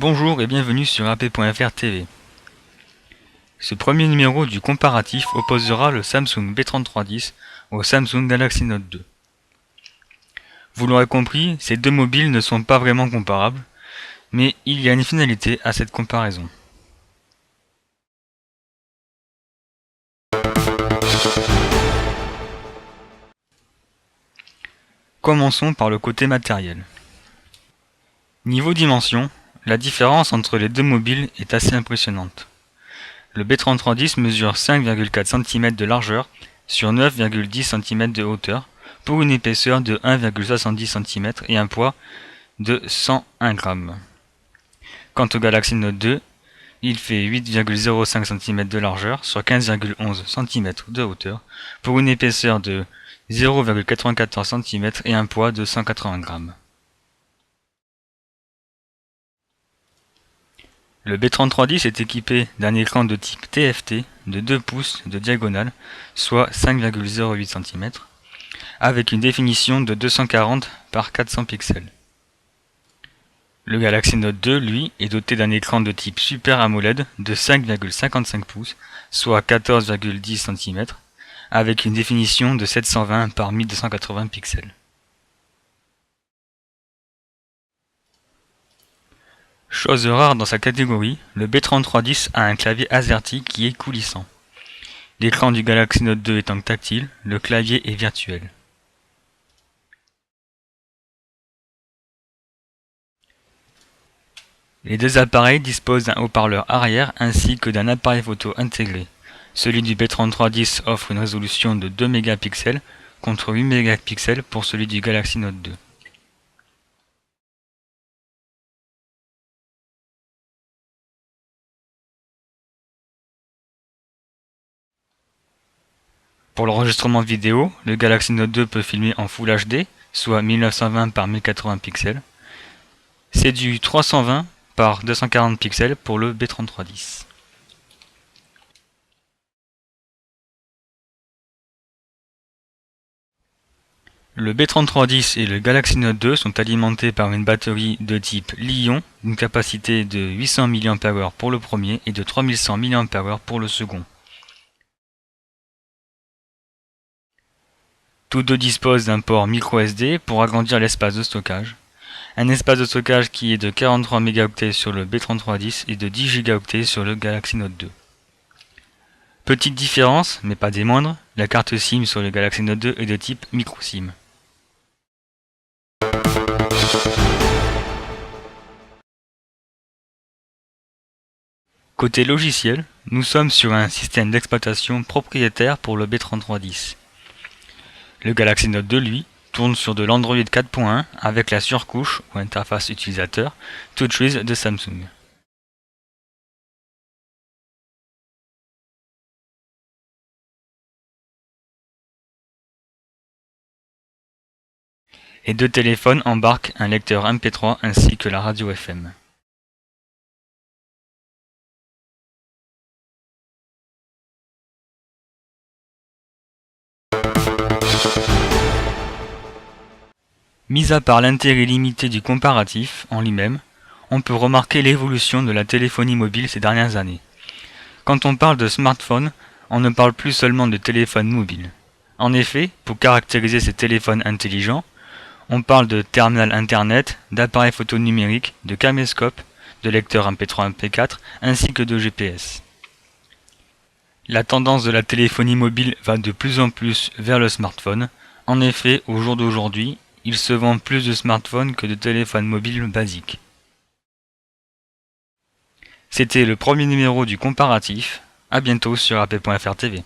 Bonjour et bienvenue sur AP.fr TV. Ce premier numéro du comparatif opposera le Samsung B3310 au Samsung Galaxy Note 2. Vous l'aurez compris, ces deux mobiles ne sont pas vraiment comparables, mais il y a une finalité à cette comparaison. Commençons par le côté matériel. Niveau dimension, la différence entre les deux mobiles est assez impressionnante. Le B3310 mesure 5,4 cm de largeur sur 9,10 cm de hauteur pour une épaisseur de 1,70 cm et un poids de 101 g. Quant au Galaxy Note 2, il fait 8,05 cm de largeur sur 15,11 cm de hauteur pour une épaisseur de 0,94 cm et un poids de 180 g. Le B3310 est équipé d'un écran de type TFT de 2 pouces de diagonale, soit 5,08 cm, avec une définition de 240 par 400 pixels. Le Galaxy Note 2, lui, est doté d'un écran de type Super AMOLED de 5,55 pouces, soit 14,10 cm, avec une définition de 720 par 1280 pixels. Chose rare dans sa catégorie, le B3310 a un clavier AZERTY qui est coulissant. L'écran du Galaxy Note 2 étant tactile, le clavier est virtuel. Les deux appareils disposent d'un haut-parleur arrière ainsi que d'un appareil photo intégré. Celui du B3310 offre une résolution de 2 mégapixels contre 8 mégapixels pour celui du Galaxy Note 2. Pour l'enregistrement vidéo, le Galaxy Note 2 peut filmer en Full HD, soit 1920 par 1080 pixels. C'est du 320 par 240 pixels pour le B3310. Le B3310 et le Galaxy Note 2 sont alimentés par une batterie de type Li-ion d'une capacité de 800 mAh pour le premier et de 3100 mAh pour le second. Tous deux disposent d'un port microSD pour agrandir l'espace de stockage. Un espace de stockage qui est de 43 mégaoctets sur le B3310 et de 10 gigaoctets sur le Galaxy Note 2. Petite différence, mais pas des moindres, la carte SIM sur le Galaxy Note 2 est de type micro-SIM. Côté logiciel, nous sommes sur un système d'exploitation propriétaire pour le B3310. Le Galaxy Note 2, lui, tourne sur de l'Android 4.1 avec la surcouche ou interface utilisateur TouchWiz de Samsung. Les deux téléphones embarquent un lecteur MP3 ainsi que la radio FM. Mis à part l'intérêt limité du comparatif en lui-même, on peut remarquer l'évolution de la téléphonie mobile ces dernières années. Quand on parle de smartphone, on ne parle plus seulement de téléphone mobile. En effet, pour caractériser ces téléphones intelligents, on parle de terminal internet, d'appareils photo numériques, de caméscope, de lecteur MP3 MP4 ainsi que de GPS. La tendance de la téléphonie mobile va de plus en plus vers le smartphone. En effet, au jour d'aujourd'hui, il se vend plus de smartphones que de téléphones mobiles basiques. C'était le premier numéro du comparatif. À bientôt sur AP.fr TV.